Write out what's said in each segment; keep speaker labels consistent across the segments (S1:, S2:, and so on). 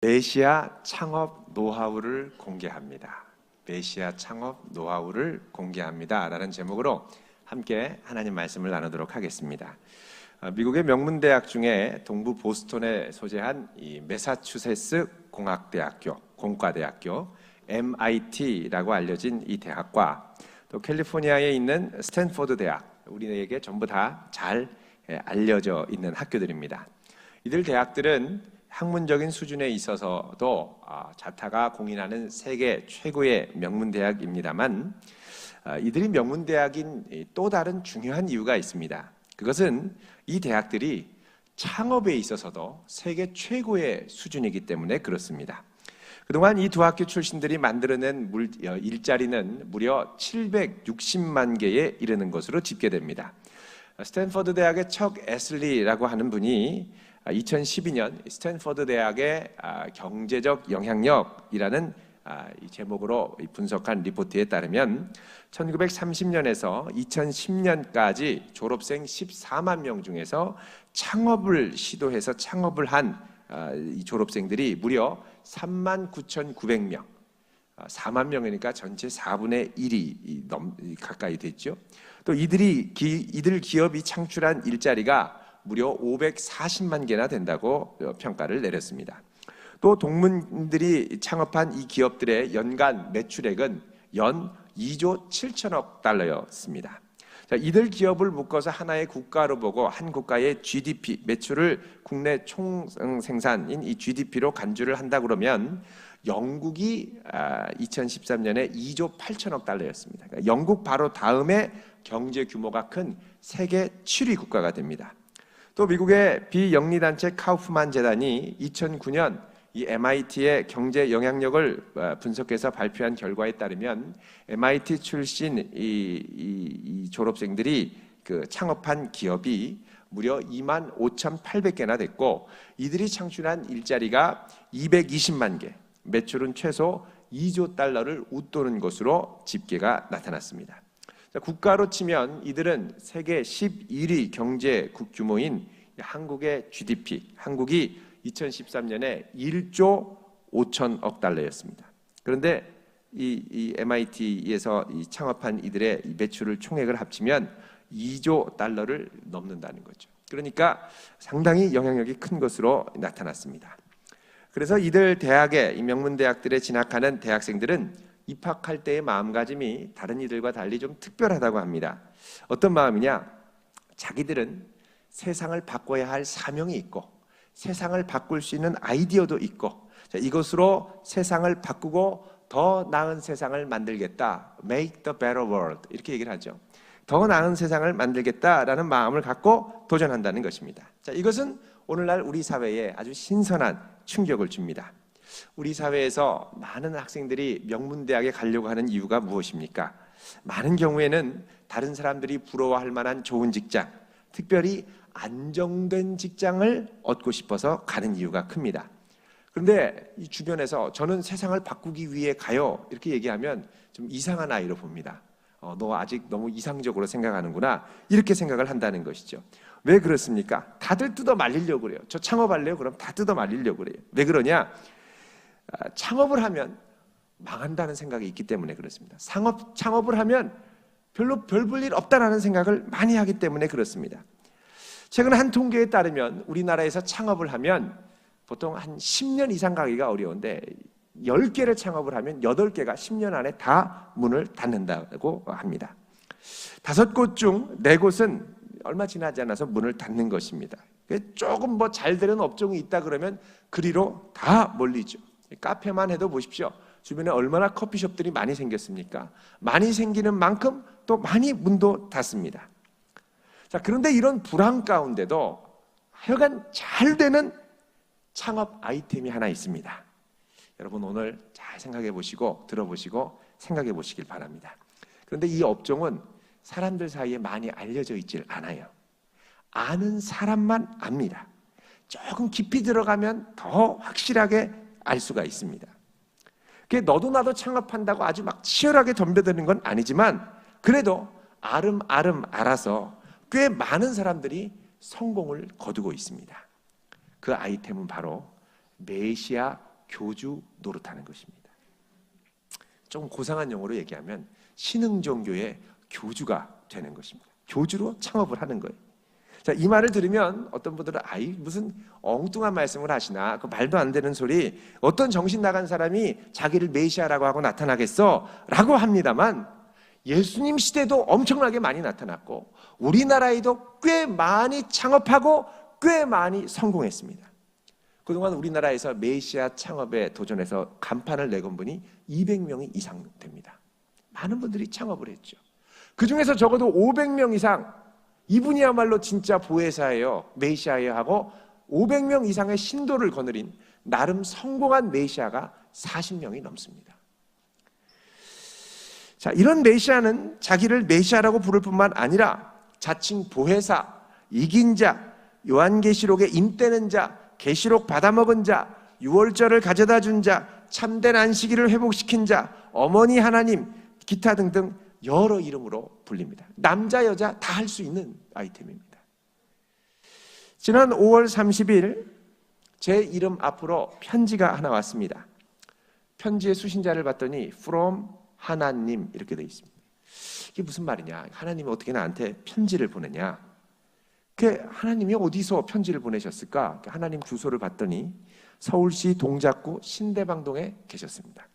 S1: 메시아 창업 노하우를 공개합니다. 메시아 창업 노하우를 공개합니다. 라는 제목으로 함께 하나님 말씀을 나누도록 하겠습니다. 미국의 명문대학 중에 동부 보스턴에 소재한 이 매사추세츠 공학대학교, 공과대학교, MIT라고 알려진 이 대학과 또 캘리포니아에 있는 스탠포드 대학, 우리에게 전부 다 잘 알려져 있는 학교들입니다. 이들 대학들은 학문적인 수준에 있어서도 자타가 공인하는 세계 최고의 명문대학입니다만 이들이 명문대학인 또 다른 중요한 이유가 있습니다. 그것은 이 대학들이 창업에 있어서도 세계 최고의 수준이기 때문에 그렇습니다. 그동안 이 두 학교 출신들이 만들어낸 일자리는 무려 760만 개에 이르는 것으로 집계됩니다. 스탠퍼드 대학의 척 애슬리라고 하는 분이 2012년 스탠퍼드 대학의 경제적 영향력이라는 이 제목으로 분석한 리포트에 따르면 1930년에서 2010년까지 졸업생 14만 명 중에서 창업을 시도해서 창업을 한 이 졸업생들이 무려 39,900명, 4만 명이니까 전체 4분의 1이 가까이 됐죠. 또 이들 기업이 창출한 일자리가 무려 540만 개나 된다고 평가를 내렸습니다. 또 동문들이 창업한 이 기업들의 연간 매출액은 연 2조 7천억 달러였습니다. 자, 이들 기업을 묶어서 하나의 국가로 보고 한 국가의 GDP, 매출을 국내 총생산인 이 GDP로 간주를 한다 그러면 영국이 2013년에 2조 8천억 달러였습니다. 그러니까 영국 바로 다음에 경제 규모가 큰 세계 7위 국가가 됩니다. 또 미국의 비영리단체 카우프만 재단이 2009년 이 MIT의 경제 영향력을 분석해서 발표한 결과에 따르면 MIT 출신 이 졸업생들이 창업한 기업이 무려 25,800개나 됐고 이들이 창출한 일자리가 220만 개, 매출은 최소 2조 달러를 웃도는 것으로 집계가 나타났습니다. 국가로 치면 이들은 세계 11위 경제 규모인 한국의 GDP, 한국이 2013년에 1조 5천억 달러였습니다. 그런데 이 MIT에서 창업한 이들의 매출을 총액을 합치면 2조 달러를 넘는다는 거죠. 그러니까 상당히 영향력이 큰 것으로 나타났습니다. 그래서 이들 대학의 이 명문대학들에 진학하는 대학생들은 입학할 때의 마음가짐이 다른 이들과 달리 좀 특별하다고 합니다. 어떤 마음이냐? 자기들은 세상을 바꿔야 할 사명이 있고 세상을 바꿀 수 있는 아이디어도 있고 이것으로 세상을 바꾸고 더 나은 세상을 만들겠다. Make the better world 이렇게 얘기를 하죠. 더 나은 세상을 만들겠다라는 마음을 갖고 도전한다는 것입니다. 자, 이것은 오늘날 우리 사회에 아주 신선한 충격을 줍니다. 우리 사회에서 많은 학생들이 명문대학에 가려고 하는 이유가 무엇입니까? 많은 경우에는 다른 사람들이 부러워할 만한 좋은 직장, 특별히 안정된 직장을 얻고 싶어서 가는 이유가 큽니다. 그런데 이 주변에서 저는 세상을 바꾸기 위해 가요 이렇게 얘기하면 좀 이상한 아이로 봅니다. 너 아직 너무 이상적으로 생각하는구나 이렇게 생각을 한다는 것이죠. 왜 그렇습니까? 다들 뜯어 말리려고 그래요. 저 창업할래요? 그럼 다 뜯어 말리려고 그래요. 왜 그러냐? 창업을 하면 망한다는 생각이 있기 때문에 그렇습니다. 창업을 하면 별로 별 볼 일 없다라는 생각을 많이 하기 때문에 그렇습니다. 최근 한 통계에 따르면 우리나라에서 창업을 하면 보통 한 10년 이상 가기가 어려운데 10개를 창업을 하면 8개가 10년 안에 다 문을 닫는다고 합니다. 5곳 중 4곳은 얼마 지나지 않아서 문을 닫는 것입니다. 조금 잘 되는 업종이 있다 그러면 그리로 다 몰리죠. 카페만 해도 보십시오. 주변에 얼마나 커피숍들이 많이 생겼습니까? 많이 생기는 만큼 또 많이 문도 닫습니다. 자, 그런데 이런 불황 가운데도 하여간 잘 되는 창업 아이템이 하나 있습니다. 여러분 오늘 잘 생각해 보시고 들어보시고 생각해 보시길 바랍니다. 그런데 이 업종은 사람들 사이에 많이 알려져 있질 않아요. 아는 사람만 압니다. 조금 깊이 들어가면 더 확실하게 알 수가 있습니다. 너도 나도 창업한다고 아주 막 치열하게 덤벼드는 건 아니지만 그래도 아름아름 알아서 꽤 많은 사람들이 성공을 거두고 있습니다. 그 아이템은 바로 메시아 교주 노릇하는 것입니다. 좀 고상한 용어로 얘기하면 신흥종교의 교주가 되는 것입니다. 교주로 창업을 하는 거예요. 자, 이 말을 들으면 어떤 분들은 아이 무슨 엉뚱한 말씀을 하시나, 그 말도 안 되는 소리, 어떤 정신 나간 사람이 자기를 메시아라고 하고 나타나겠어? 라고 합니다만, 예수님 시대도 엄청나게 많이 나타났고 우리나라에도 꽤 많이 창업하고 꽤 많이 성공했습니다. 그동안 우리나라에서 메시아 창업에 도전해서 간판을 내건 분이 200명이 이상 됩니다. 많은 분들이 창업을 했죠. 그 중에서 적어도 500명 이상, 이분이야말로 진짜 보혜사예요, 메시아예요 하고 500명 이상의 신도를 거느린 나름 성공한 메시아가 40명이 넘습니다. 자, 이런 메시아는 자기를 메시아라고 부를 뿐만 아니라 자칭 보혜사, 이긴 자, 요한계시록에 임대는 자, 계시록 받아먹은 자, 유월절을 가져다 준 자, 참된 안식일을 회복시킨 자, 어머니 하나님, 기타 등등 여러 이름으로 불립니다. 남자 여자 다 할 수 있는 아이템입니다. 지난 5월 30일 제 이름 앞으로 편지가 하나 왔습니다. 편지의 수신자를 봤더니 from 하나님 이렇게 되어 있습니다. 이게 무슨 말이냐? 하나님이 어떻게 나한테 편지를 보내냐? 하나님이 어디서 편지를 보내셨을까? 하나님 주소를 봤더니 서울시 동작구 신대방동에 계셨습니다.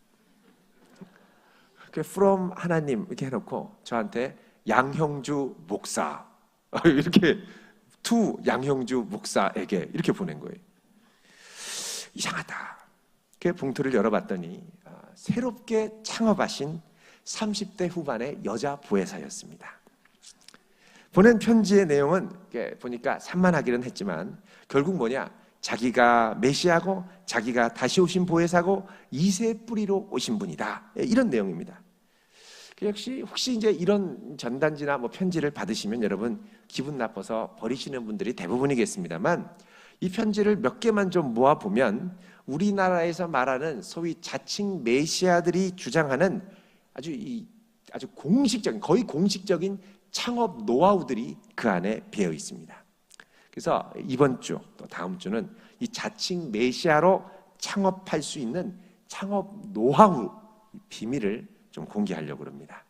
S1: from 하나님 이렇게 해놓고 저한테 양형주 목사 이렇게 to 양형주 목사에게 이렇게 보낸 거예요. 이상하다. 그 봉투를 열어봤더니 새롭게 창업하신 30대 후반의 여자 보혜사였습니다. 보낸 편지의 내용은 보니까 산만하기는 했지만 결국 뭐냐? 자기가 메시아고 자기가 다시 오신 보혜사고 2세 뿌리로 오신 분이다. 이런 내용입니다. 역시 혹시 이제 이런 전단지나 편지를 받으시면 여러분 기분 나빠서 버리시는 분들이 대부분이겠습니다만, 이 편지를 몇 개만 좀 모아보면 우리나라에서 말하는 소위 자칭 메시아들이 주장하는 아주 공식적인, 거의 공식적인 창업 노하우들이 그 안에 배어 있습니다. 그래서 이번 주 또 다음 주는 이 자칭 메시아로 창업할 수 있는 창업 노하우 비밀을 좀 공개하려고 합니다.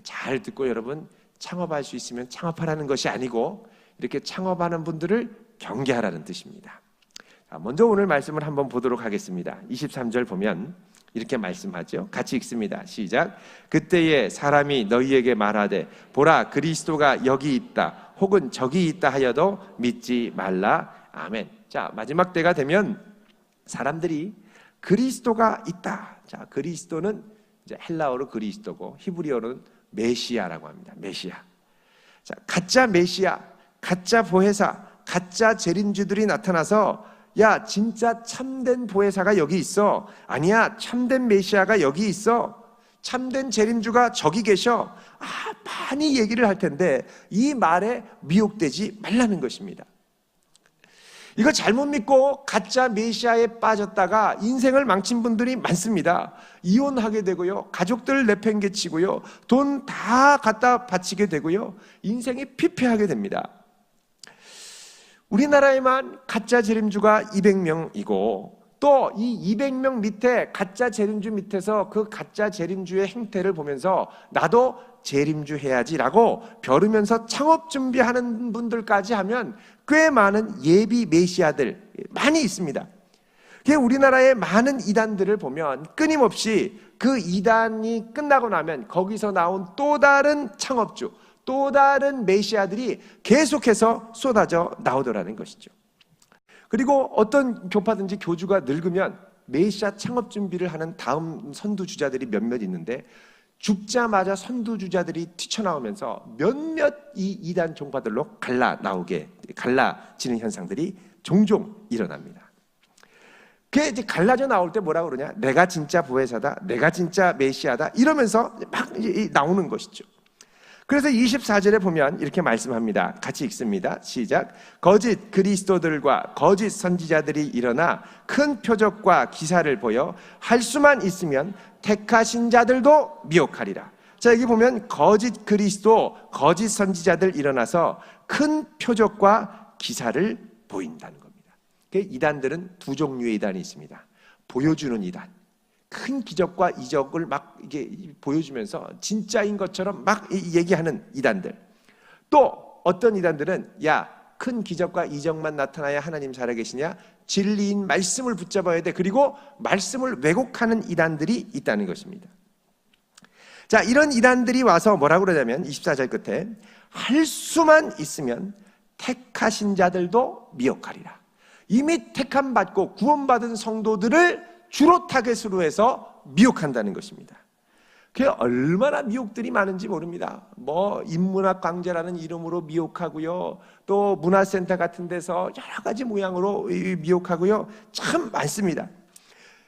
S1: 잘 듣고 여러분, 창업할 수 있으면 창업하라는 것이 아니고 이렇게 창업하는 분들을 경계하라는 뜻입니다. 먼저 오늘 말씀을 한번 보도록 하겠습니다. 23절 보면 이렇게 말씀하죠. 같이 읽습니다. 시작. 그때에 사람이 너희에게 말하되 보라 그리스도가 여기 있다 혹은 저기 있다 하여도 믿지 말라. 아멘. 자, 마지막 때가 되면 사람들이 그리스도가 있다. 자, 그리스도는 이제 헬라어로 그리스도고 히브리어로는 메시아라고 합니다. 메시아. 자, 가짜 메시아, 가짜 보혜사, 가짜 재림주들이 나타나서 야, 진짜 참된 보혜사가 여기 있어. 아니야, 참된 메시아가 여기 있어. 참된 재림주가 저기 계셔. 많이 얘기를 할 텐데 이 말에 미혹되지 말라는 것입니다. 이거 잘못 믿고 가짜 메시아에 빠졌다가 인생을 망친 분들이 많습니다. 이혼하게 되고요, 가족들 내팽개치고요, 돈 다 갖다 바치게 되고요, 인생이 피폐하게 됩니다. 우리나라에만 가짜 재림주가 200명이고 또 이 200명 밑에 가짜 재림주 밑에서 그 가짜 재림주의 행태를 보면서 나도 재림주 해야지라고 벼르면서 창업 준비하는 분들까지 하면 꽤 많은 예비 메시아들 많이 있습니다. 우리나라의 많은 이단들을 보면 끊임없이 그 이단이 끝나고 나면 거기서 나온 또 다른 창업주, 또 다른 메시아들이 계속해서 쏟아져 나오더라는 것이죠. 그리고 어떤 교파든지 교주가 늙으면 메시아 창업 준비를 하는 다음 선두주자들이 몇몇 있는데 죽자마자 선두주자들이 튀쳐나오면서 몇몇 이 이단 종파들로 갈라지는 현상들이 종종 일어납니다. 그게 이제 갈라져 나올 때 뭐라고 그러냐? 내가 진짜 보혜사다, 내가 진짜 메시아다 이러면서 막 나오는 것이죠. 그래서 24절에 보면 이렇게 말씀합니다. 같이 읽습니다. 시작. 거짓 그리스도들과 거짓 선지자들이 일어나 큰 표적과 기사를 보여 할 수만 있으면 택하신 자들도 미혹하리라. 자, 여기 보면 거짓 그리스도, 거짓 선지자들 일어나서 큰 표적과 기사를 보인다는 겁니다. 이단들은 두 종류의 이단이 있습니다. 보여주는 이단, 큰 기적과 이적을 막 이게 보여주면서 진짜인 것처럼 막 얘기하는 이단들. 또 어떤 이단들은 큰 기적과 이적만 나타나야 하나님 살아계시냐? 진리인 말씀을 붙잡아야 돼. 그리고 말씀을 왜곡하는 이단들이 있다는 것입니다. 자, 이런 이단들이 와서 뭐라고 그러냐면 24절 끝에 할 수만 있으면 택하신 자들도 미혹하리라. 이미 택함 받고 구원받은 성도들을 주로 타겟으로 해서 미혹한다는 것입니다. 그게 얼마나 미혹들이 많은지 모릅니다. 인문학 강좌라는 이름으로 미혹하고요, 또 문화센터 같은 데서 여러 가지 모양으로 미혹하고요, 참 많습니다.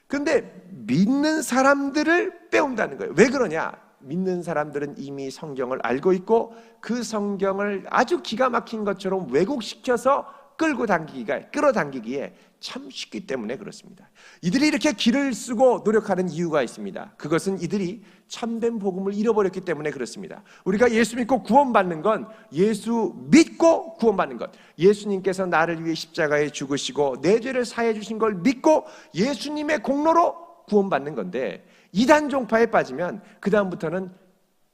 S1: 그런데 믿는 사람들을 빼온다는 거예요. 왜 그러냐? 믿는 사람들은 이미 성경을 알고 있고 그 성경을 아주 기가 막힌 것처럼 왜곡시켜서 끌어당기기에 참 쉽기 때문에 그렇습니다. 이들이 이렇게 길을 쓰고 노력하는 이유가 있습니다. 그것은 이들이 참된 복음을 잃어버렸기 때문에 그렇습니다. 우리가 예수 믿고 구원받는 건, 예수 믿고 구원받는 것, 예수님께서 나를 위해 십자가에 죽으시고 내 죄를 사해 주신 걸 믿고 예수님의 공로로 구원받는 건데, 이단 종파에 빠지면 그 다음부터는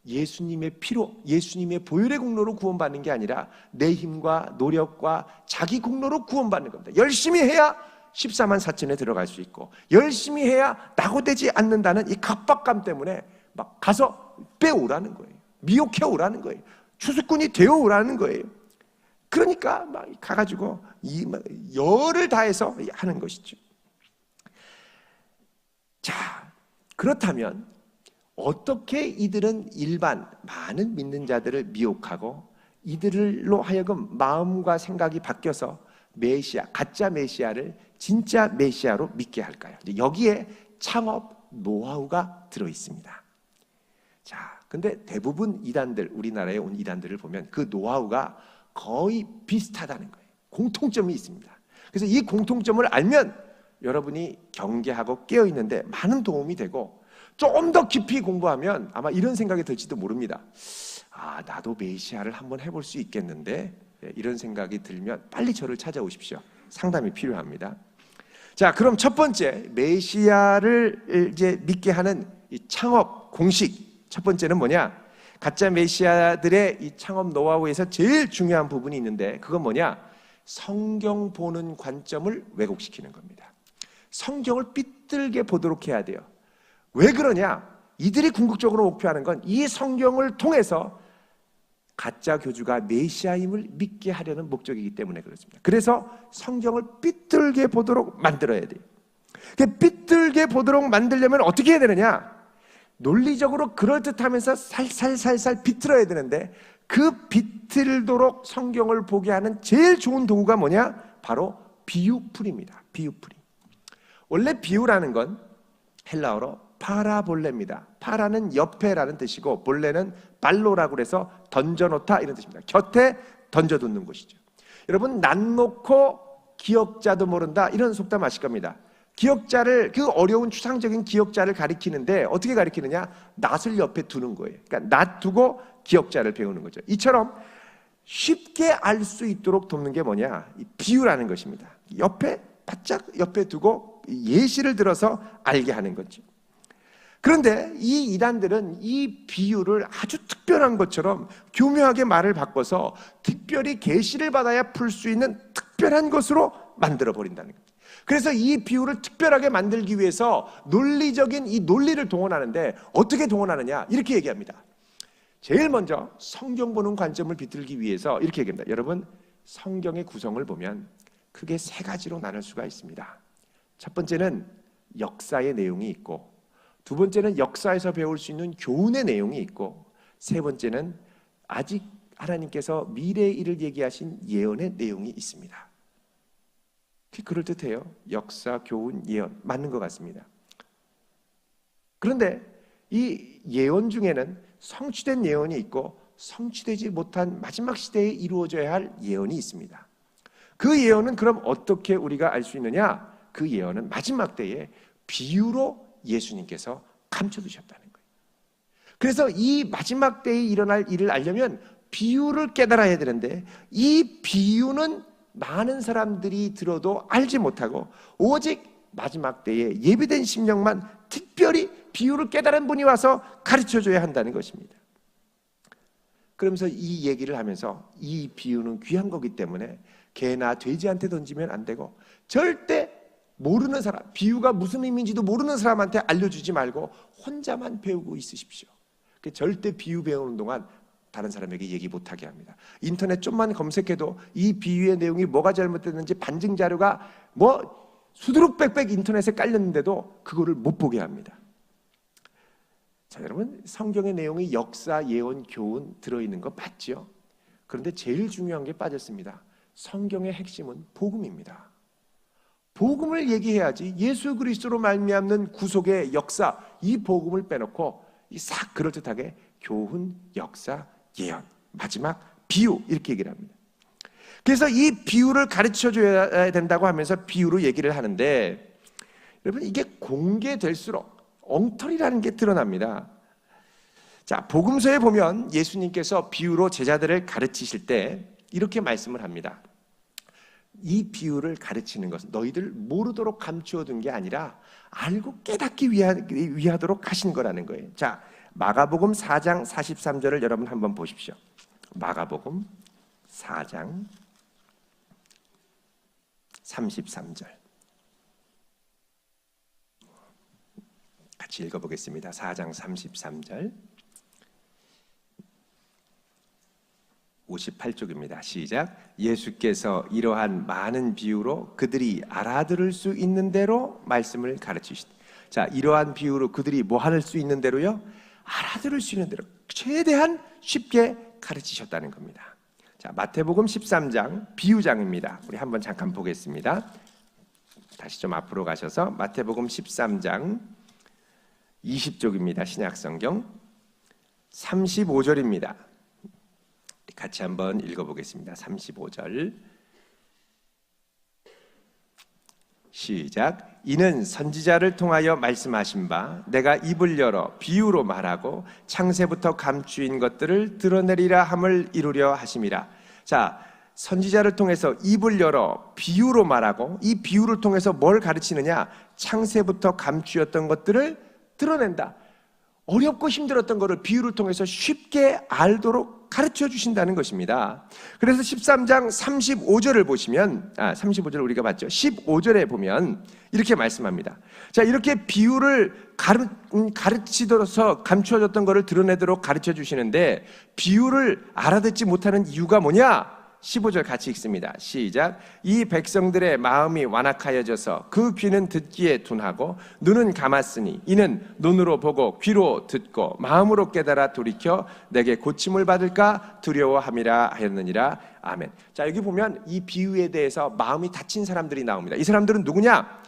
S1: 예수님의 피로, 예수님의 보혈의 공로로 구원받는 게 아니라 내 힘과 노력과 자기 공로로 구원받는 겁니다. 열심히 해야 14만 4천에 들어갈 수 있고, 열심히 해야 낙오되지 않는다는 이 각박감 때문에 막 가서 빼오라는 거예요. 미혹해 오라는 거예요. 추수꾼이 되어 오라는 거예요. 그러니까 막 가가지고 열을 다해서 하는 것이죠. 자, 그렇다면 어떻게 이들은 일반 많은 믿는 자들을 미혹하고 이들로 하여금 마음과 생각이 바뀌어서 메시아, 가짜 메시아를 진짜 메시아로 믿게 할까요? 여기에 창업 노하우가 들어있습니다. 자, 근데 대부분 이단들, 우리나라에 온 이단들을 보면 그 노하우가 거의 비슷하다는 거예요. 공통점이 있습니다. 그래서 이 공통점을 알면 여러분이 경계하고 깨어있는데 많은 도움이 되고, 좀 더 깊이 공부하면 아마 이런 생각이 들지도 모릅니다. 나도 메시아를 한번 해볼 수 있겠는데, 이런 생각이 들면 빨리 저를 찾아오십시오. 상담이 필요합니다. 자, 그럼 첫 번째 메시아를 이제 믿게 하는 이 창업 공식, 첫 번째는 뭐냐? 가짜 메시아들의 이 창업 노하우에서 제일 중요한 부분이 있는데, 그건 뭐냐? 성경 보는 관점을 왜곡시키는 겁니다. 성경을 삐뚤게 보도록 해야 돼요. 왜 그러냐? 이들이 궁극적으로 목표하는 건 이 성경을 통해서 가짜 교주가 메시아임을 믿게 하려는 목적이기 때문에 그렇습니다. 그래서 성경을 삐뚤게 보도록 만들어야 돼요. 삐뚤게 보도록 만들려면 어떻게 해야 되느냐? 논리적으로 그럴듯하면서 살살살살 비틀어야 되는데, 그 비틀도록 성경을 보게 하는 제일 좋은 도구가 뭐냐? 바로 비유풀입니다. 비유풀이. 원래 비유라는 건 헬라어로 파라볼레입니다. 파라는 옆에라는 뜻이고, 볼레는 발로라고 해서 던져놓다 이런 뜻입니다. 곁에 던져두는 것이죠. 여러분, 난 놓고 기역자도 모른다 이런 속담 아실 겁니다. 기역자를, 그 어려운 추상적인 기역자를 가리키는데 어떻게 가리키느냐? 낫을 옆에 두는 거예요. 그러니까 낫 두고 기역자를 배우는 거죠. 이처럼 쉽게 알 수 있도록 돕는 게 뭐냐? 이 비유라는 것입니다. 옆에 바짝 옆에 두고 예시를 들어서 알게 하는 거죠. 그런데 이 이단들은 이 비유를 아주 특별한 것처럼 교묘하게 말을 바꿔서 특별히 계시를 받아야 풀 수 있는 특별한 것으로 만들어 버린다는 겁니다. 그래서 이 비유를 특별하게 만들기 위해서 논리적인 이 논리를 동원하는데, 어떻게 동원하느냐? 이렇게 얘기합니다. 제일 먼저 성경 보는 관점을 비틀기 위해서 이렇게 얘기합니다. 여러분, 성경의 구성을 보면 크게 세 가지로 나눌 수가 있습니다. 첫 번째는 역사의 내용이 있고, 두 번째는 역사에서 배울 수 있는 교훈의 내용이 있고, 세 번째는 아직 하나님께서 미래의 일을 얘기하신 예언의 내용이 있습니다. 그럴듯해요. 역사, 교훈, 예언 맞는 것 같습니다. 그런데 이 예언 중에는 성취된 예언이 있고 성취되지 못한 마지막 시대에 이루어져야 할 예언이 있습니다. 그 예언은 그럼 어떻게 우리가 알 수 있느냐? 그 예언은 마지막 때에 비유로 예수님께서 감춰두셨다는 거예요. 그래서 이 마지막 때에 일어날 일을 알려면 비유를 깨달아야 되는데, 이 비유는 많은 사람들이 들어도 알지 못하고 오직 마지막 때에 예비된 심령만 특별히 비유를 깨달은 분이 와서 가르쳐줘야 한다는 것입니다. 그러면서 이 얘기를 하면서 이 비유는 귀한 거기 때문에 개나 돼지한테 던지면 안 되고 절대 모르는 사람, 비유가 무슨 의미인지도 모르는 사람한테 알려주지 말고 혼자만 배우고 있으십시오. 절대 비유 배우는 동안 다른 사람에게 얘기 못하게 합니다. 인터넷 좀만 검색해도 이 비유의 내용이 뭐가 잘못됐는지 반증 자료가 수두룩빽빽 인터넷에 깔렸는데도 그거를 못 보게 합니다. 자, 여러분, 성경의 내용이 역사, 예언, 교훈 들어있는 거 맞죠? 그런데 제일 중요한 게 빠졌습니다. 성경의 핵심은 복음입니다. 복음을 얘기해야지 예수 그리스도로 말미암는 구속의 역사, 이 복음을 빼놓고 이 싹 그럴듯하게 교훈, 역사, 예언, 마지막 비유 이렇게 얘기를 합니다. 그래서 이 비유를 가르쳐줘야 된다고 하면서 비유로 얘기를 하는데, 여러분, 이게 공개될수록 엉터리라는 게 드러납니다. 자, 복음서에 보면 예수님께서 비유로 제자들을 가르치실 때 이렇게 말씀을 합니다. 이 비유를 가르치는 것은 너희들 모르도록 감추어둔 게 아니라 알고 깨닫기 위하도록 하신 거라는 거예요. 자, 마가복음 4장 43절을 여러분 한번 보십시오. 마가복음 4장 33절 같이 읽어보겠습니다. 4장 33절 58쪽입니다. 시작. 예수께서 이러한 많은 비유로 그들이 알아들을 수 있는 대로 말씀을 가르치시다. 자, 이러한 비유로 그들이 뭐 할 수 있는 대로요? 알아들을 수 있는 대로 최대한 쉽게 가르치셨다는 겁니다. 자, 마태복음 13장 비유장입니다. 우리 한번 잠깐 보겠습니다. 다시 좀 앞으로 가셔서 마태복음 13장 20쪽입니다. 신약성경 35절입니다. 같이 한번 읽어보겠습니다. 35절 시작. 이는 선지자를 통하여 말씀하신 바 내가 입을 열어 비유로 말하고 창세부터 감추인 것들을 드러내리라 함을 이루려 하심이라. 자, 선지자를 통해서 입을 열어 비유로 말하고 이 비유를 통해서 뭘 가르치느냐? 창세부터 감추었던 것들을 드러낸다. 어렵고 힘들었던 것을 비유를 통해서 쉽게 알도록 가르쳐 주신다는 것입니다. 그래서 13장 35절을 보시면 35절 우리가 봤죠. 15절에 보면 이렇게 말씀합니다. 자, 이렇게 비유를 가르치도록 감추어졌던 것을 드러내도록 가르쳐 주시는데 비유를 알아듣지 못하는 이유가 뭐냐? 15절 같이 읽습니다. 시작. 이 백성들의 마음이 완악하여져서 그 귀는 듣기에 둔하고 눈은 감았으니 이는 눈으로 보고 귀로 듣고 마음으로 깨달아 돌이켜 내게 고침을 받을까 두려워함이라 하였느니라. 아멘. 자, 여기 보면 이 비유에 대해서 마음이 닫힌 사람들이 나옵니다. 이 사람들은 누구냐?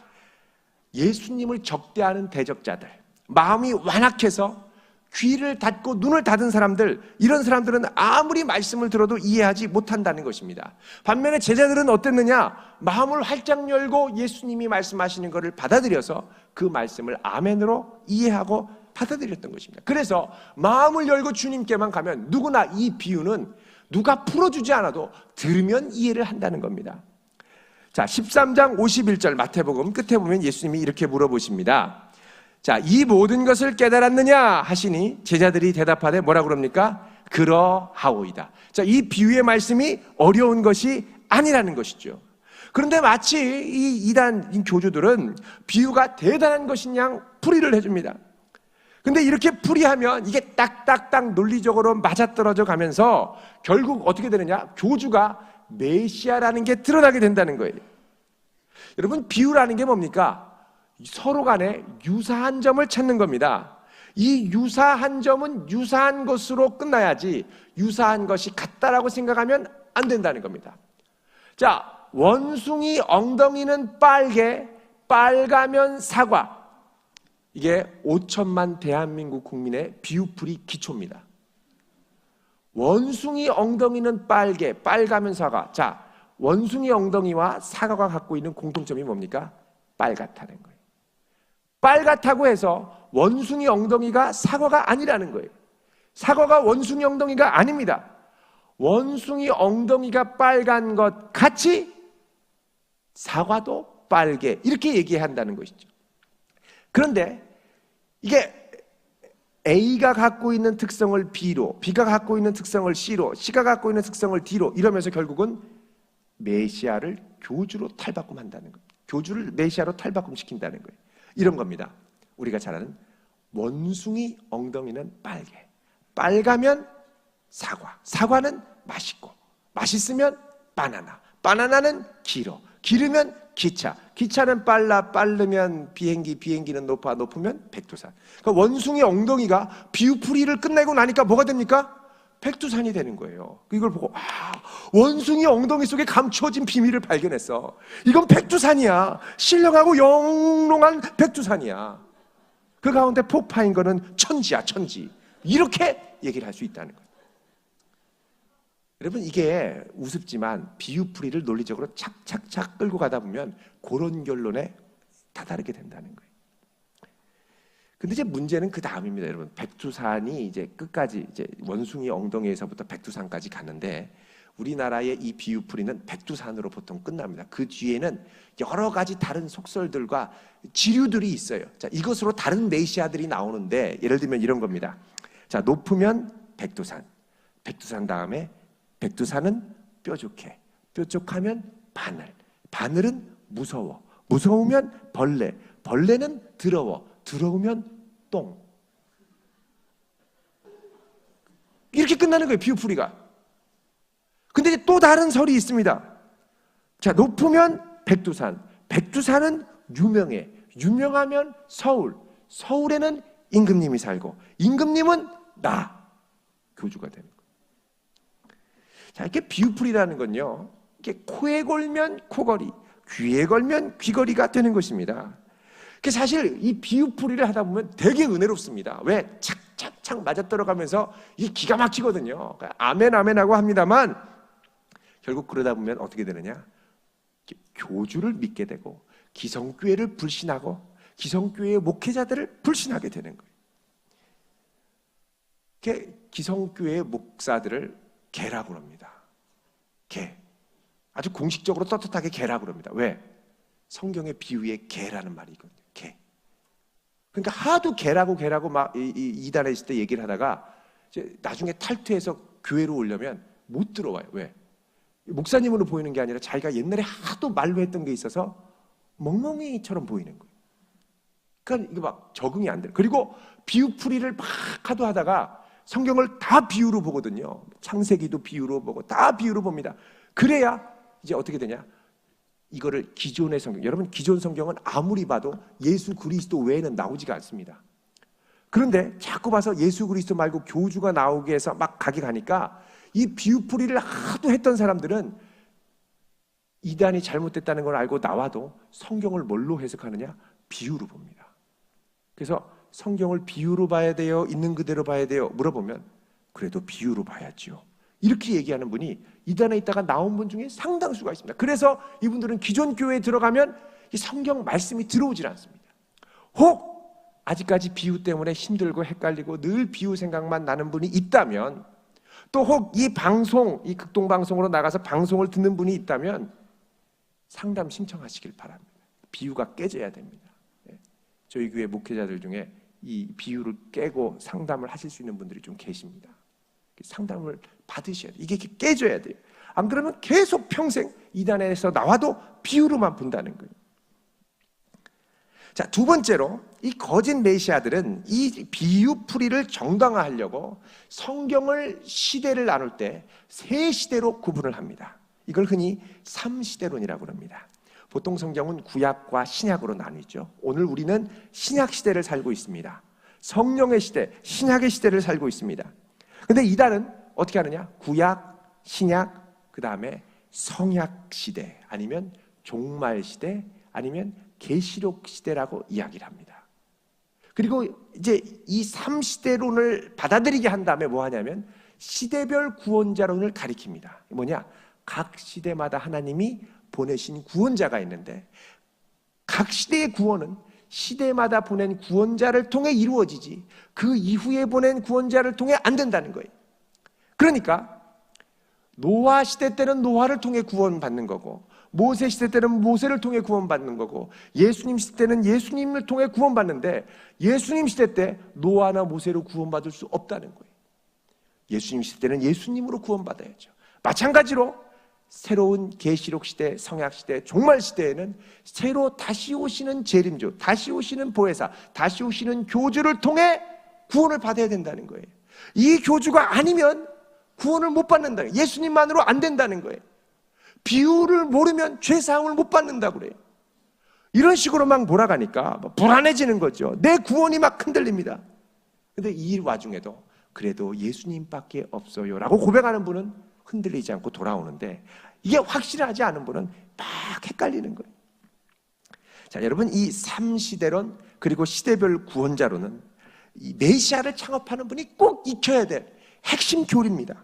S1: 예수님을 적대하는 대적자들, 마음이 완악해서 귀를 닫고 눈을 닫은 사람들, 이런 사람들은 아무리 말씀을 들어도 이해하지 못한다는 것입니다. 반면에 제자들은 어땠느냐? 마음을 활짝 열고 예수님이 말씀하시는 것을 받아들여서 그 말씀을 아멘으로 이해하고 받아들였던 것입니다. 그래서 마음을 열고 주님께만 가면 누구나 이 비유는 누가 풀어주지 않아도 들으면 이해를 한다는 겁니다. 자, 13장 51절 마태복음 끝에 보면 예수님이 이렇게 물어보십니다. 자, 이 모든 것을 깨달았느냐 하시니 제자들이 대답하되 뭐라 그럽니까? 그러하오이다. 자, 이 비유의 말씀이 어려운 것이 아니라는 것이죠. 그런데 마치 이 이단 교주들은 비유가 대단한 것인 양 풀이를 해줍니다. 근데 이렇게 풀이하면 이게 딱딱딱 논리적으로 맞아떨어져 가면서 결국 어떻게 되느냐? 교주가 메시아라는 게 드러나게 된다는 거예요. 여러분, 비유라는 게 뭡니까? 서로 간에 유사한 점을 찾는 겁니다. 이 유사한 점은 유사한 것으로 끝나야지 유사한 것이 같다라고 생각하면 안 된다는 겁니다. 자, 원숭이 엉덩이는 빨개, 빨가면 사과. 이게 5천만 대한민국 국민의 비유풀이 기초입니다. 원숭이 엉덩이는 빨개, 빨가면 사과. 자, 원숭이 엉덩이와 사과가 갖고 있는 공통점이 뭡니까? 빨갛다는 거예요. 빨갛다고 해서 원숭이 엉덩이가 사과가 아니라는 거예요. 사과가 원숭이 엉덩이가 아닙니다. 원숭이 엉덩이가 빨간 것 같이 사과도 빨개 이렇게 얘기한다는 것이죠. 그런데 이게 A가 갖고 있는 특성을 B로, B가 갖고 있는 특성을 C로, C가 갖고 있는 특성을 D로 이러면서 결국은 메시아를 교주로 탈바꿈한다는 거예요. 교주를 메시아로 탈바꿈시킨다는 거예요. 이런 겁니다. 우리가 잘 아는 원숭이 엉덩이는 빨개, 빨가면 사과, 사과는 맛있고, 맛있으면 바나나, 바나나는 길어, 길으면 기차, 기차는 빨라, 빠르면 비행기, 비행기는 높아, 높으면 백두산. 그러니까 원숭이 엉덩이가 비유풀이를 끝내고 나니까 뭐가 됩니까? 백두산이 되는 거예요. 이걸 보고 원숭이 엉덩이 속에 감추어진 비밀을 발견했어. 이건 백두산이야. 신령하고 영롱한 백두산이야. 그 가운데 폭파인 거는 천지야, 천지. 이렇게 얘기를 할 수 있다는 거예요. 여러분, 이게 우습지만 비유풀이를 논리적으로 착착착 끌고 가다 보면 그런 결론에 다다르게 된다는 거예요. 근데 이제 문제는 그 다음입니다, 여러분. 백두산이 이제 끝까지 이제 원숭이 엉덩이에서부터 백두산까지 가는데 우리나라의 이 비유풀이는 백두산으로 보통 끝납니다. 그 뒤에는 여러 가지 다른 속설들과 지류들이 있어요. 자, 이것으로 다른 메시아들이 나오는데 예를 들면 이런 겁니다. 자, 높으면 백두산, 백두산 다음에 백두산은 뾰족해, 뾰족하면 바늘, 바늘은 무서워, 무서우면 벌레, 벌레는 더러워, 더러우면 똥. 이렇게 끝나는 거예요, 비유풀이가. 근데 또 다른 설이 있습니다. 자, 높으면 백두산, 백두산은 유명해, 유명하면 서울, 서울에는 임금님이 살고, 임금님은 나, 교주가 되는 거예요. 자, 이렇게 비유풀이라는 건요, 이게 코에 걸면 코걸이, 귀에 걸면 귀걸이가 되는 것입니다. 사실 이 비유풀이를 하다 보면 되게 은혜롭습니다. 왜? 착착착 맞아떨어가면서 이게 기가 막히거든요. 아멘 아멘하고 합니다만 결국 그러다 보면 어떻게 되느냐? 교주를 믿게 되고 기성교회를 불신하고 기성교회의 목회자들을 불신하게 되는 거예요. 기성교회의 목사들을 개라고 합니다. 개. 아주 공식적으로 떳떳하게 개라고 합니다. 왜? 성경의 비유에 개라는 말이 있거든요. 개. 그러니까 하도 개라고 막 이단에 있을 때 얘기를 하다가 이제 나중에 탈퇴해서 교회로 오려면 못 들어와요. 왜? 목사님으로 보이는 게 아니라 자기가 옛날에 하도 말로 했던 게 있어서 멍멍이처럼 보이는 거예요. 그러니까 이게 막 적응이 안 돼요. 그리고 비유풀이를 막 하다가 성경을 다 비유로 보거든요. 창세기도 비유로 보고 다 비유로 봅니다. 그래야 이제 어떻게 되냐? 이거를 기존의 성경, 여러분 기존 성경은 아무리 봐도 예수 그리스도 외에는 나오지가 않습니다. 그런데 자꾸 봐서 예수 그리스도 말고 교주가 나오게 해서 막 가게 가니까 이 비유풀이를 하도 했던 사람들은 이단이 잘못됐다는 걸 알고 나와도 성경을 뭘로 해석하느냐? 비유로 봅니다. 그래서 성경을 비유로 봐야 돼요? 있는 그대로 봐야 돼요? 물어보면 그래도 비유로 봐야지요. 이렇게 얘기하는 분이 이단에 있다가 나온 분 중에 상당수가 있습니다. 그래서 이분들은 기존 교회에 들어가면 이 성경 말씀이 들어오질 않습니다. 혹 아직까지 비유 때문에 힘들고 헷갈리고 늘 비유 생각만 나는 분이 있다면, 또 혹 이 방송, 이 극동방송으로 나가서 방송을 듣는 분이 있다면 상담 신청하시길 바랍니다. 비유가 깨져야 됩니다. 저희 교회 목회자들 중에 이 비유를 깨고 상담을 하실 수 있는 분들이 좀 계십니다. 상담을 받으셔야 돼요. 이게 깨져야 돼요. 안 그러면 계속 평생 이단에서 나와도 비유로만 본다는 거예요. 자, 두 번째로 이 거짓 메시아들은 이 비유풀이를 정당화하려고 성경을 시대를 나눌 때 세 시대로 구분을 합니다. 이걸 흔히 3시대론이라고 합니다. 보통 성경은 구약과 신약으로 나뉘죠. 오늘 우리는 신약 시대를 살고 있습니다. 성령의 시대, 신약의 시대를 살고 있습니다. 근데 이단은 어떻게 하느냐? 구약, 신약, 그 다음에 성약 시대, 아니면 종말 시대, 아니면 계시록 시대라고 이야기를 합니다. 그리고 이제 이 3시대론을 받아들이게 한 다음에 뭐 하냐면 시대별 구원자론을 가리킵니다. 뭐냐? 각 시대마다 하나님이 보내신 구원자가 있는데 각 시대의 구원은 시대마다 보낸 구원자를 통해 이루어지지 그 이후에 보낸 구원자를 통해 안 된다는 거예요. 그러니까 노아 시대 때는 노아를 통해 구원받는 거고 모세 시대 때는 모세를 통해 구원받는 거고, 예수님 시대 때는 예수님을 통해 구원받는데, 예수님 시대 때 노아나 모세로 구원받을 수 없다는 거예요. 예수님 시대 때는 예수님으로 구원받아야죠. 마찬가지로 새로운 계시록 시대, 성약 시대, 종말 시대에는 새로 다시 오시는 재림주, 다시 오시는 보혜사, 다시 오시는 교주를 통해 구원을 받아야 된다는 거예요. 이 교주가 아니면 구원을 못 받는다. 예수님만으로 안 된다는 거예요. 비유를 모르면 죄사함을 못 받는다고 그래요. 이런 식으로 막 몰아가니까 불안해지는 거죠. 내 구원이 막 흔들립니다. 근데 이 와중에도 그래도 예수님밖에 없어요 라고 고백하는 분은 흔들리지 않고 돌아오는데, 이게 확실하지 않은 분은 막 헷갈리는 거예요. 자, 여러분, 이 3시대론 그리고 시대별 구원자로는 이 메시아를 창업하는 분이 꼭 익혀야 될 핵심 교리입니다.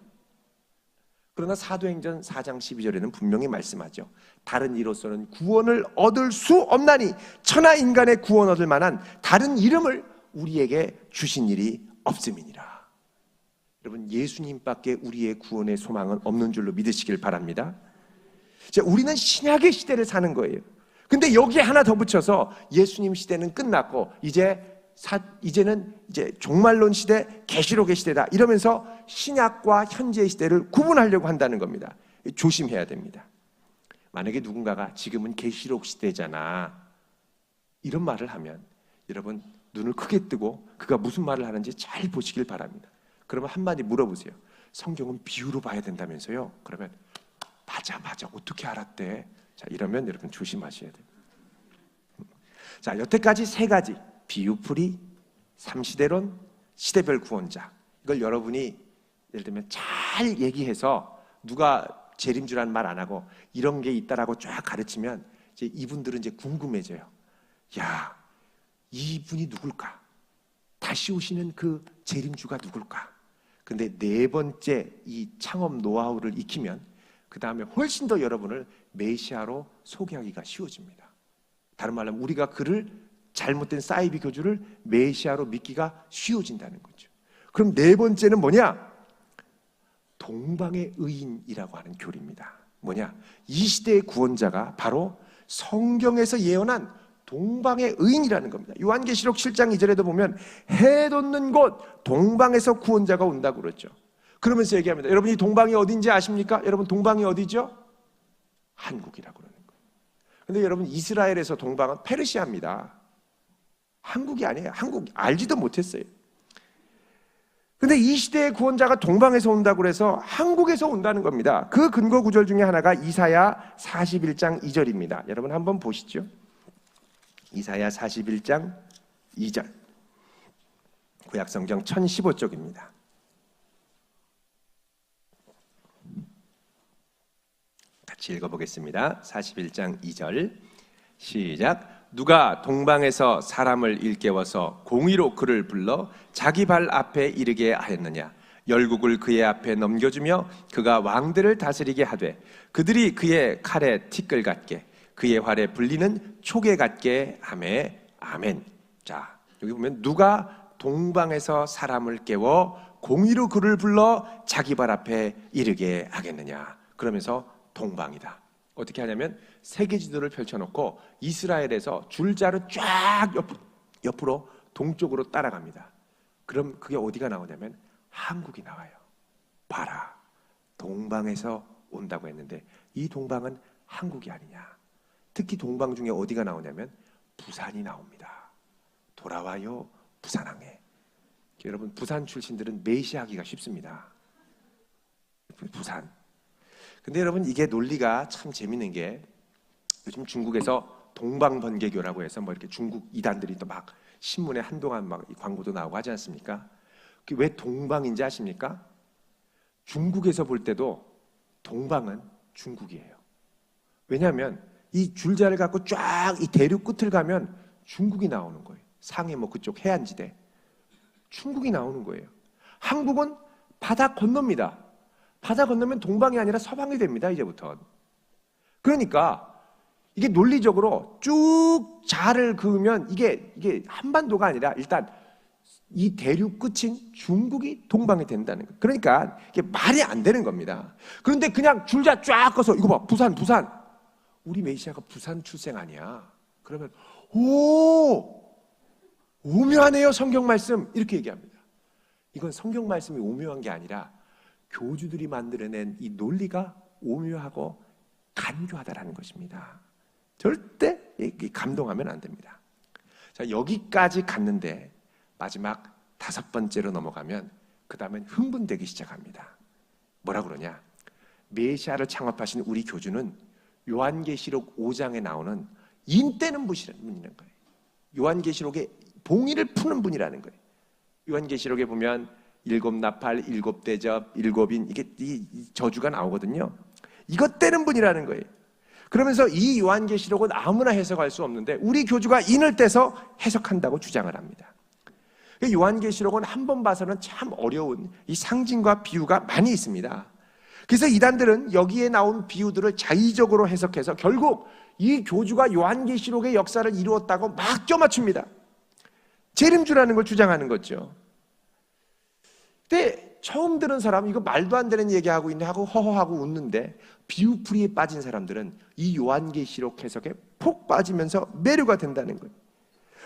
S1: 그러나 사도행전 4장 12절에는 분명히 말씀하죠. 다른 이로서는 구원을 얻을 수 없나니 천하 인간의 구원 얻을 만한 다른 이름을 우리에게 주신 일이 없음이니라. 여러분, 예수님밖에 우리의 구원의 소망은 없는 줄로 믿으시길 바랍니다. 자, 우리는 신약의 시대를 사는 거예요. 근데 여기에 하나 더 붙여서 예수님 시대는 끝났고 이제는 종말론 시대, 계시록의 시대다 이러면서 신약과 현재의 시대를 구분하려고 한다는 겁니다. 조심해야 됩니다. 만약에 누군가가 지금은 계시록 시대잖아 이런 말을 하면 여러분 눈을 크게 뜨고 그가 무슨 말을 하는지 잘 보시길 바랍니다. 그러면 한마디 물어보세요. 성경은 비유로 봐야 된다면서요? 그러면 맞아 어떻게 알았대? 자, 이러면 여러분 조심하셔야 돼요. 자, 여태까지 세 가지 비유풀이, 3시대론, 시대별 구원자, 이걸 여러분이 예를 들면 잘 얘기해서 누가 재림주라는 말 안 하고 이런 게 있다라고 쫙 가르치면 이제 이분들은 이제 궁금해져요. 야, 이분이 누굴까? 다시 오시는 그 재림주가 누굴까? 근데 네 번째 이 창업 노하우를 익히면 그 다음에 훨씬 더 여러분을 메시아로 소개하기가 쉬워집니다. 다른 말로 하면 우리가 그를 잘못된 사이비 교주를 메시아로 믿기가 쉬워진다는 거죠. 그럼 네 번째는 뭐냐? 동방의 의인이라고 하는 교리입니다. 뭐냐? 이 시대의 구원자가 바로 성경에서 예언한 동방의 의인이라는 겁니다. 요한계시록 7장 2절에도 보면 해 돋는 곳 동방에서 구원자가 온다고 그러죠. 그러면서 얘기합니다. 여러분, 이 동방이 어딘지 아십니까? 여러분, 동방이 어디죠? 한국이라고 그러는 거예요. 근데 여러분, 이스라엘에서 동방은 페르시아입니다. 한국이 아니에요. 한국 알지도 못했어요. 근데 이 시대의 구원자가 동방에서 온다고 그래서 한국에서 온다는 겁니다. 그 근거 구절 중에 하나가 이사야 41장 2절입니다. 여러분 한번 보시죠. 이사야 41장 2절, 구약성경 1015쪽입니다. 같이 읽어보겠습니다. 41장 2절 시작. 누가 동방에서 사람을 일깨워서 공의로 그를 불러 자기 발 앞에 이르게 하였느냐? 열국을 그의 앞에 넘겨주며 그가 왕들을 다스리게 하되 그들이 그의 칼에 티끌 같게 그의 활에 불리는 촉에 같게 하매. 아멘. 자, 여기 보면 누가 동방에서 사람을 깨워 공의로 그를 불러 자기 발 앞에 이르게 하겠느냐? 그러면서 동방이다. 어떻게 하냐면 세계 지도를 펼쳐놓고 이스라엘에서 줄자로 쫙 옆으로 동쪽으로 따라갑니다. 그럼 그게 어디가 나오냐면 한국이 나와요. 봐라, 동방에서 온다고 했는데 이 동방은 한국이 아니냐. 특히 동방 중에 어디가 나오냐면 부산이 나옵니다. 돌아와요 부산항에. 여러분, 부산 출신들은 메시아하기가 쉽습니다. 부산. 근데 여러분, 이게 논리가 참 재밌는 게 요즘 중국에서 동방번개교라고 해서 뭐 이렇게 중국 이단들이 또 막 신문에 한동안 막 광고도 나오고 하지 않습니까? 그게 왜 동방인지 아십니까? 중국에서 볼 때도 동방은 중국이에요. 왜냐하면 이 줄자를 갖고 쫙 이 대륙 끝을 가면 중국이 나오는 거예요. 상해 뭐 그쪽 해안지대 중국이 나오는 거예요. 한국은 바다 건넙니다. 바다 건너면 동방이 아니라 서방이 됩니다. 이제부터. 그러니까 이게 논리적으로 쭉 자를 그으면 이게 한반도가 아니라 일단 이 대륙 끝인 중국이 동방이 된다는 거예요. 그러니까 이게 말이 안 되는 겁니다. 그런데 그냥 줄자 쫙 꺼서 이거 봐, 부산 우리 메시아가 부산 출생 아니야? 그러면 오, 오묘하네요, 성경 말씀. 이렇게 얘기합니다. 이건 성경 말씀이 오묘한 게 아니라 교주들이 만들어낸 이 논리가 오묘하고 간교하다라는 것입니다. 절대 감동하면 안 됩니다. 자, 여기까지 갔는데 마지막 5번째로 넘어가면 그 다음엔 흥분되기 시작합니다. 뭐라 그러냐? 메시아를 창업하신 우리 교주는 요한계시록 5장에 나오는 인때는 분이라는 거예요. 요한계시록의 봉인을 푸는 분이라는 거예요. 요한계시록에 보면 7나팔, 7대접, 7인 이게 이 저주가 나오거든요. 이것 떼는 분이라는 거예요. 그러면서 이 요한계시록은 아무나 해석할 수 없는데 우리 교주가 인을 떼서 해석한다고 주장을 합니다. 요한계시록은 한 번 봐서는 참 어려운 이 상징과 비유가 많이 있습니다. 그래서 이단들은 여기에 나온 비유들을 자의적으로 해석해서 결국 이 교주가 요한계시록의 역사를 이루었다고 막 껴맞춥니다. 재림주라는 걸 주장하는 거죠. 근데 처음 들은 사람 이거 말도 안 되는 얘기하고 있네 하고 허허하고 웃는데 비유풀이에 빠진 사람들은 이 요한계시록 해석에 폭 빠지면서 매료가 된다는 거예요.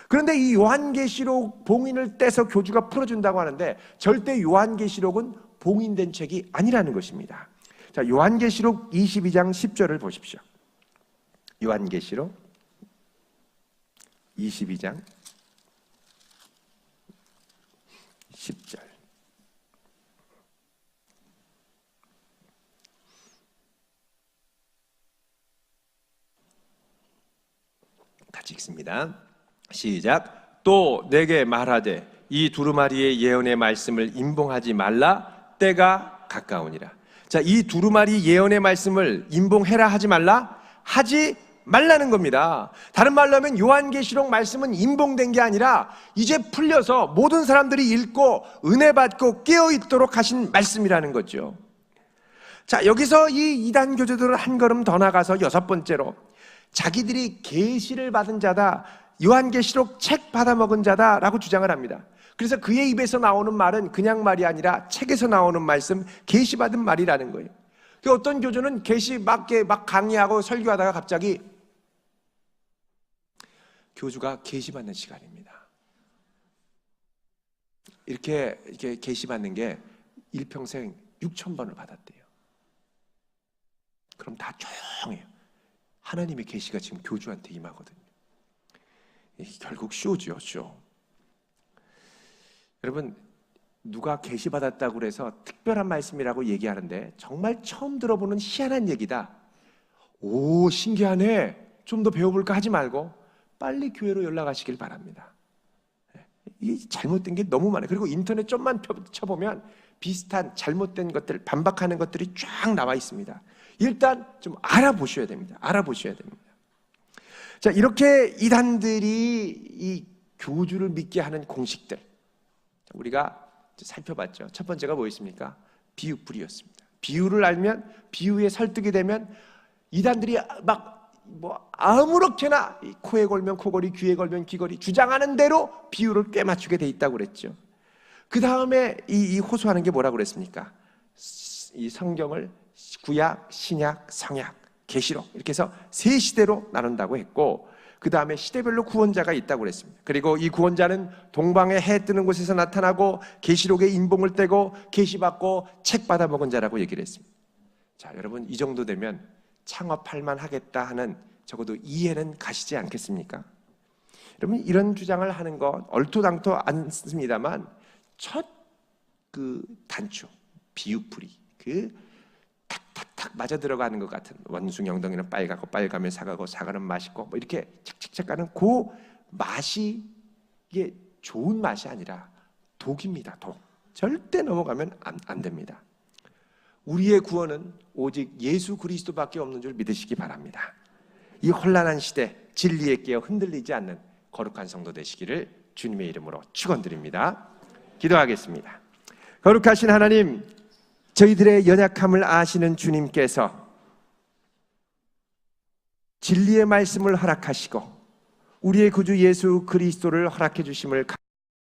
S1: 그런데 이 요한계시록 봉인을 떼서 교주가 풀어준다고 하는데 절대 요한계시록은 봉인된 책이 아니라는 것입니다. 자, 요한계시록 22장 10절을 보십시오. 요한계시록 22장 10절. 같이 읽습니다. 시작. 또 내게 말하되 이 두루마리의 예언의 말씀을 임봉하지 말라, 때가 가까우니라. 자, 이 두루마리 예언의 말씀을 임봉해라 하지 말라, 하지 말라는 겁니다. 다른 말로 하면 요한계시록 말씀은 임봉된 게 아니라 이제 풀려서 모든 사람들이 읽고 은혜 받고 깨어있도록 하신 말씀이라는 거죠. 자, 여기서 이 이단 교주들은 한 걸음 더 나가서 6번째로 자기들이 계시를 받은 자다, 요한계시록 책 받아먹은 자다라고 주장을 합니다. 그래서 그의 입에서 나오는 말은 그냥 말이 아니라 책에서 나오는 말씀, 계시받은 말이라는 거예요. 어떤 교주는 계시 막 강의하고 설교하다가 갑자기 교주가 계시받는 시간입니다. 이렇게 계시받는 게 일평생 6,000번을 받았대요. 그럼 다 조용해요. 하나님의 계시가 지금 교주한테 임하거든요. 결국 쇼죠, 쇼. 여러분, 누가 계시받았다고 해서 특별한 말씀이라고 얘기하는데 정말 처음 들어보는 희한한 얘기다. 오, 신기하네. 좀 더 배워볼까 하지 말고 빨리 교회로 연락하시길 바랍니다. 이 잘못된 게 너무 많아요. 그리고 인터넷 좀만 쳐보면 비슷한 잘못된 것들, 반박하는 것들이 쫙 나와 있습니다. 일단 좀 알아보셔야 됩니다. 알아보셔야 됩니다. 자, 이렇게 이단들이 이 교주를 믿게 하는 공식들 우리가 살펴봤죠. 첫 번째가 뭐였습니까? 비유풀이였습니다. 비유를 알면, 비유에 설득이 되면 이단들이 아무렇게나 코에 걸면 코걸이, 귀에 걸면 귀걸이 주장하는 대로 비유를 꿰맞추게 돼 있다고 그랬죠. 그 다음에 이 호소하는 게 뭐라고 그랬습니까? 이 성경을 구약, 신약, 성약, 계시록 이렇게 해서 3시대로 나눈다고 했고, 그 다음에 시대별로 구원자가 있다고 그랬습니다. 그리고 이 구원자는 동방에 해 뜨는 곳에서 나타나고 계시록의 인봉을 떼고 계시받고 책 받아먹은 자라고 얘기를 했습니다. 자, 여러분, 이 정도 되면 창업할 만하겠다 하는 적어도 이해는 가시지 않겠습니까? 여러분, 이런 주장을 하는 건 얼토당토 않습니다만 첫 단추, 비유풀이, 탁탁탁 맞아 들어가는 것 같은, 원숭이엉덩이는 빨갛고 빨가면 사과고 사과는 맛있고 이렇게 착착착 가는 그 맛이 이게 좋은 맛이 아니라 독입니다. 독. 절대 넘어가면 안 됩니다. 우리의 구원은 오직 예수 그리스도밖에 없는 줄 믿으시기 바랍니다. 이 혼란한 시대 진리에 깨어 흔들리지 않는 거룩한 성도 되시기를 주님의 이름으로 축원드립니다. 기도하겠습니다. 거룩하신 하나님, 저희들의 연약함을 아시는 주님께서 진리의 말씀을 허락하시고 우리의 구주 예수 그리스도를 허락해 주심을